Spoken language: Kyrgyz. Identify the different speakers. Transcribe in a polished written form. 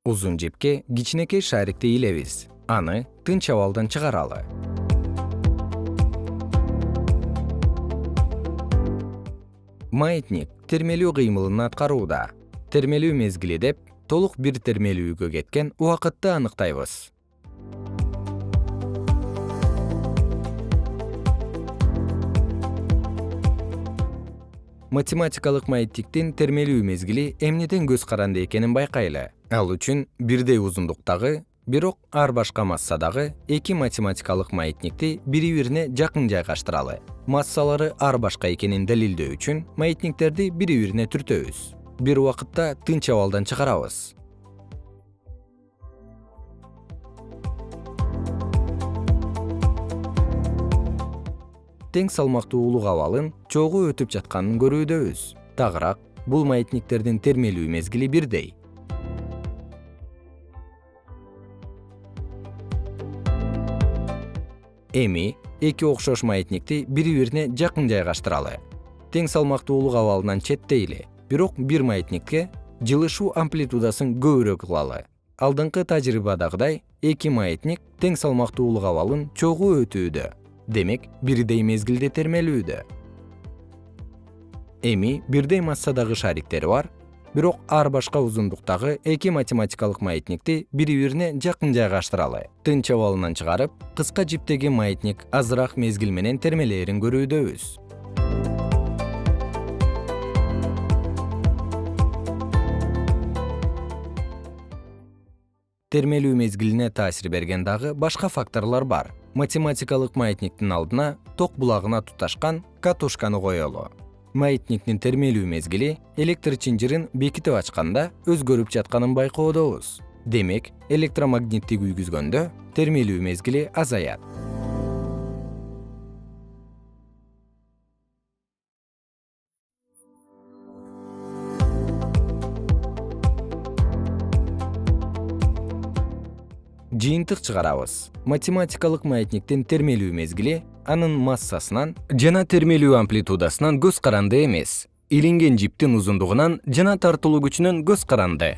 Speaker 1: Узун жипке кичинекей шарикти илебиз. Аны тынч абалдан чыгаралы. Маятник термелүү кыймылын аткарууда. Термелүү мезгили деп толук бир термелүүгө кеткен убакытты аныктайбыз. Математикалык маятниктин термелүү мезгили эмнеден көз каранды экенин байкайлы. Ал үчүн бирдей узундуктагы, бирок ар башка массадагы эки математикалык маятникти бири-бирине жакын жайгаштыралы. Массалары ар башка экенин далилдөө үчүн маятниктерди бири-бирине түртөбүз. Бир убакытта тынч абалдан чыгарабыз. Тең салмактуу улук абалын чогуу өтүп жатканын көрүүдөбүз. Тагыраак, бул маятниктердин термелүү мезгили бирдей. Эми эки окшош маятникти бири-бирине жакын жайгаштыралы. Тең салмактуу улук абалынан четтейли, бирок бир маятникке жылышуу амплитудасын көбүрөөк кылалы. Алдыңкы тажрыйбадагыдай эки маятник тең салмактуу улук абалын чогуу өтүүдө. Демек, бирдей мезгилде термелүүдө. Эми бирдей массадагы шариктери бар, бирок ар башка узундуктагы эки математикалык маятникти бири-бирине жакын жайгаштыралы. Тынч абалынан чыгарып, кыска жиптеги маятник азыраак мезгил менен термелээрин көрүүдөбүз. Термелүү мезгилине таасир берген дагы башка факторлор бар. Математикалык маятниктин алдына ток булагына туташкан катушканы коелу. Маятниктин термелүү мезгили электр чынжырын бекитип ачканда өзгөрүп жатканын байкоодобуз. Демек, электромагниттик үйгүзгөндө термелүү мезгили азаят. Жыйынтык чыгарабыз. Математикалык маятниктин термелүү мезгили анын массасынан жана термелүү амплитудасынан көз каранды эмес. Илинген жиптин узундугунан жана тартылуу күчүнөн көз каранды.